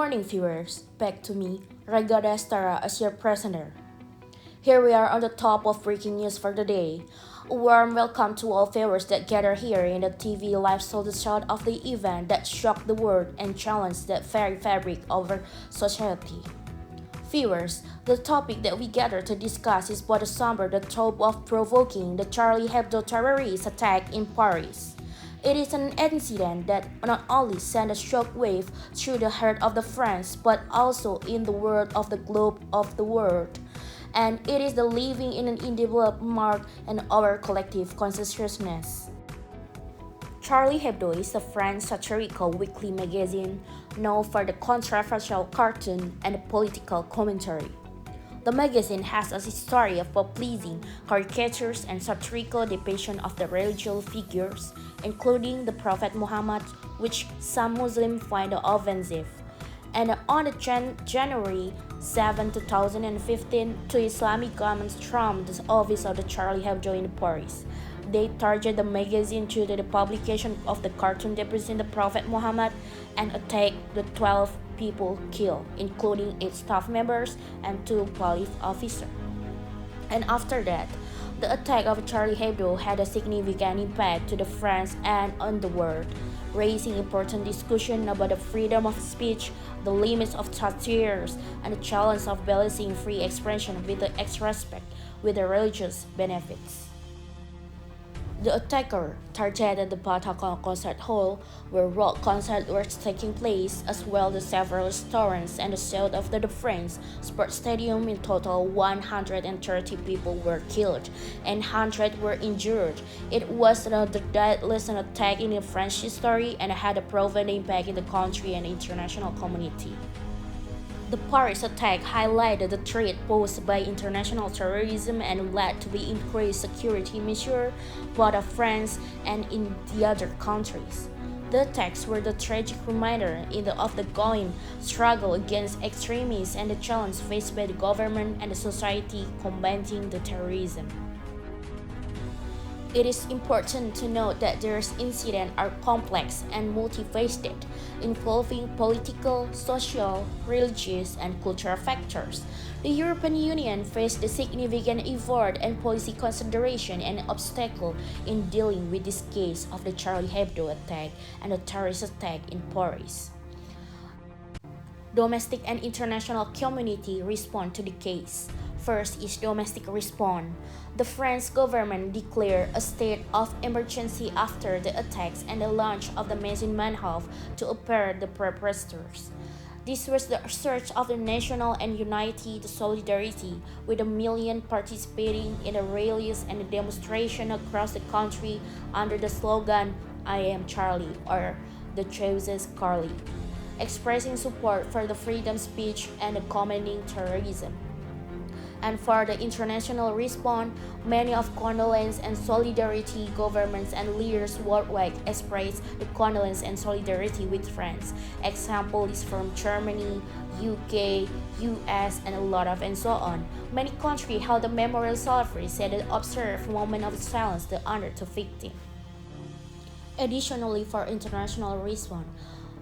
morning, viewers. Back to me, Reyga Ardheas as your presenter. Here we are on the top of breaking news for the day. A warm welcome to all viewers that gather here in the TV live sold shot of the event that shocked the world and challenged the very fabric of our society. Viewers, the topic that we gather to discuss is both somber the thought of provoking the Charlie Hebdo terrorist attack in Paris. It is an incident that not only sent a shockwave through the heart of the France, but also in the world of the globe of the world. And it is the living in an indelible mark in our collective consciousness. Charlie Hebdo is a French satirical weekly magazine known for the controversial cartoon and the political commentary. The magazine has a history of pleasing caricatures and satirical depiction of the religious figures, including the Prophet Muhammad, which some Muslims find offensive. And on January 7, 2015, two Islamic governments stormed the office of the Charlie Hebdo in Paris. They targeted the magazine due to the publication of the cartoon depicting the Prophet Muhammad and attacked the 12 people killed, including 8 staff members and 2 police officers. And after that, the attack of Charlie Hebdo had a significant impact to the France and on the world, raising important discussion about the freedom of speech, the limits of satire, and the challenge of balancing free expression with the respect with the religious benefits. The attacker targeted the Bataclan concert hall, where rock concerts were taking place, as well as several restaurants and the south of the France Sports Stadium. In total, 130 people were killed and 100 were injured. It was the deadliest attack in the French history and had a profound impact in the country and international community. The Paris attack highlighted the threat posed by international terrorism and led to the increased security measures both of France and in the other countries. The attacks were the tragic reminder of the ongoing struggle against extremists and the challenge faced by the government and the society combating the terrorism. It is important to note that these incidents are complex and multifaceted, involving political, social, religious, and cultural factors. The European Union faced a significant effort and policy consideration and obstacle in dealing with this case of the Charlie Hebdo attack and the terrorist attack in Paris. Domestic and international community respond to the case. First is domestic response. The French government declared a state of emergency after the attacks and the launch of the Maison Manhof to appear the perpetrators. This was the search of the national and united solidarity, with a million participating in the rallies and the demonstration across the country under the slogan "I am Charlie" or "The chooses Carly," expressing support for the freedom speech and commending terrorism. And for the international response, many of condolence and solidarity governments and leaders worldwide expressed the condolence and solidarity with France. Examples from Germany, UK, US, and a lot of and so on. Many countries held a memorial service and observed a moment of silence to honor the victim. Additionally, for international response,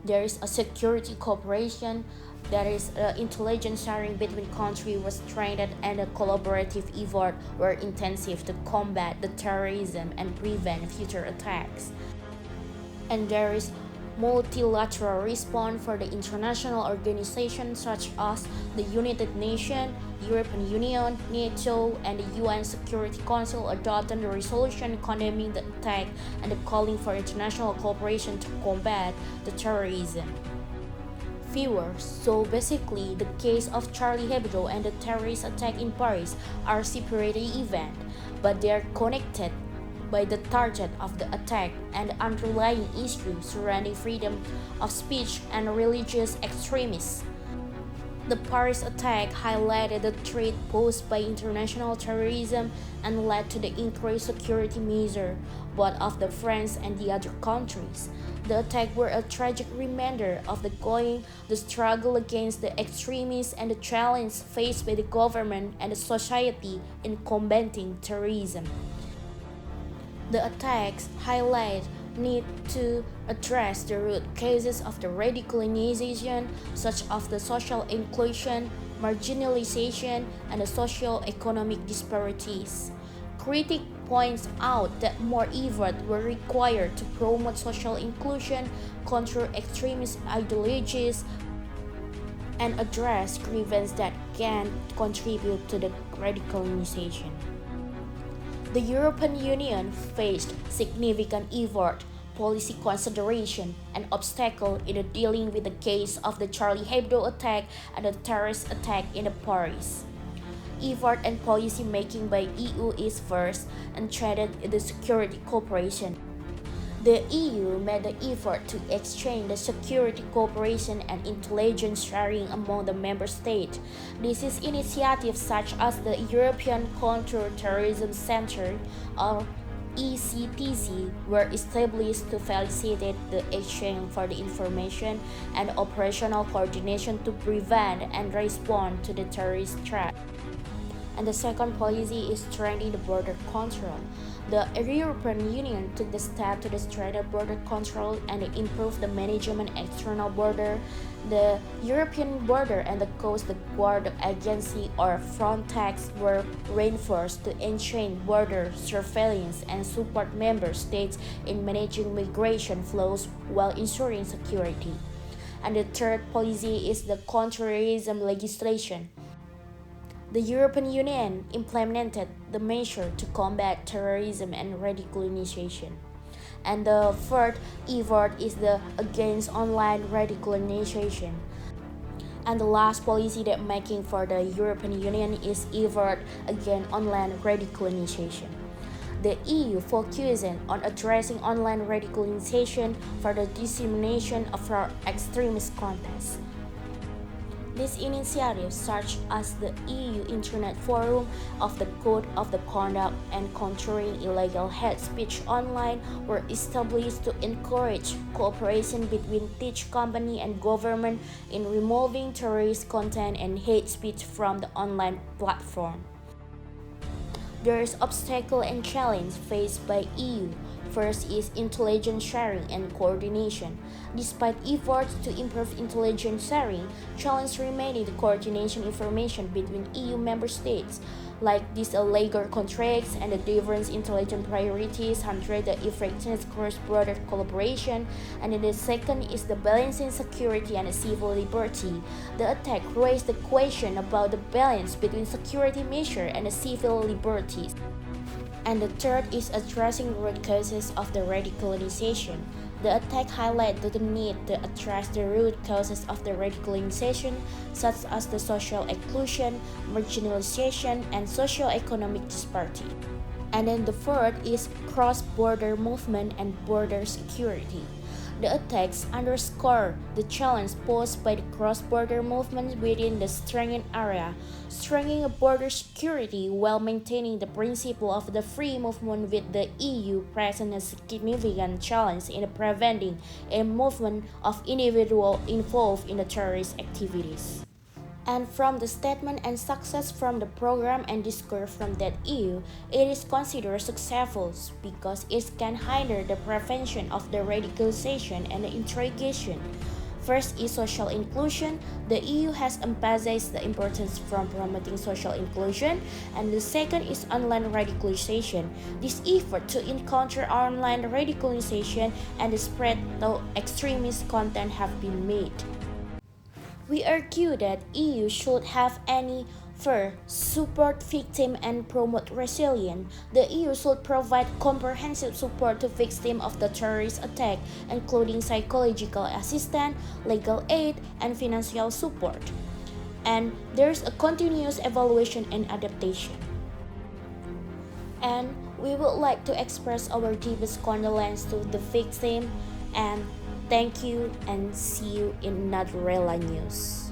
there is a security cooperation, that is, intelligence sharing between countries was strengthened and a collaborative effort were intensive to combat the terrorism and prevent future attacks. And there is multilateral response for the international organizations such as the United Nations, European Union, NATO, and the UN Security Council adopted the resolution condemning the attack and calling for international cooperation to combat the terrorism. Viewers, so basically the case of Charlie Hebdo and the terrorist attack in Paris are separate events, but they are connected by the target of the attack and the underlying issue surrounding freedom of speech and religious extremists. The Paris attack highlighted the threat posed by international terrorism and led to the increased security measures both of the France and the other countries. The attack were a tragic reminder of the struggle against the extremists and the challenge faced by the government and the society in combating terrorism. The attacks highlight need to address the root causes of the radicalization, such as the social inclusion, marginalization, and the socio-economic disparities. Critic points out that more efforts were required to promote social inclusion, counter extremist ideologies, and address grievances that can contribute to the radicalization. The European Union faced significant effort, policy consideration, and obstacle in dealing with the case of the Charlie Hebdo attack and the terrorist attack in Paris. Effort and policy making by EU is first entrenched in the security cooperation. The EU made the effort to exchange the security cooperation and intelligence sharing among the member states. This is initiatives such as the European Counter-Terrorism Center, or ECTC, were established to facilitate the exchange for the information and operational coordination to prevent and respond to the terrorist threat. And the second policy is strengthening the border control. The European Union took the step to strengthen border control and improve the management external border. The European Border and the Coast Guard Agency, or Frontex, were reinforced to enhance border surveillance and support member states in managing migration flows while ensuring security. And the third policy is the counterterrorism legislation. The European Union implemented the measure to combat terrorism and radicalization. And the third effort is the against online radicalization. And the last policy that making for the European Union is effort against online radicalization. The EU focusing on addressing online radicalization for the dissemination of our extremist contents. These initiatives, such as the EU Internet Forum of the Code of the Conduct and Countering Illegal Hate Speech Online, were established to encourage cooperation between tech company and government in removing terrorist content and hate speech from the online platform. There is obstacle and challenge faced by EU. First is intelligence sharing and coordination. Despite efforts to improve intelligence sharing, challenge remaining the coordination information between EU member states, like these illegal contracts and the different intelligence priorities hinder the effectiveness cross-border collaboration. And then the second is the balancing security and civil liberty. The attack raised the question about the balance between security measures and the civil liberties. And the third is addressing root causes of the radicalization. The attack highlighted the need to address the root causes of the radicalization, such as the social exclusion, marginalization, and socio-economic disparity. And then the fourth is cross-border movement and border security. The attacks underscore the challenge posed by the cross-border movement within the Schengen area, strengthening border security while maintaining the principle of the free movement, with the EU present a significant challenge in preventing a movement of individuals involved in the terrorist activities. And from the statement and success from the program and discourse from that EU, it is considered successful because it can hinder the prevention of the radicalization and the interrogation. First is social inclusion. The EU has emphasized the importance from promoting social inclusion, and the second is online radicalization. This effort to encounter online radicalization and the spread of extremist content have been made. We argue that EU should have any for support victims and promote resilience. The EU should provide comprehensive support to victims of the terrorist attack, including psychological assistance, legal aid, and financial support. And there is a continuous evaluation and adaptation. And we would like to express our deepest condolences to the victim, and thank you, and see you in another Rela news.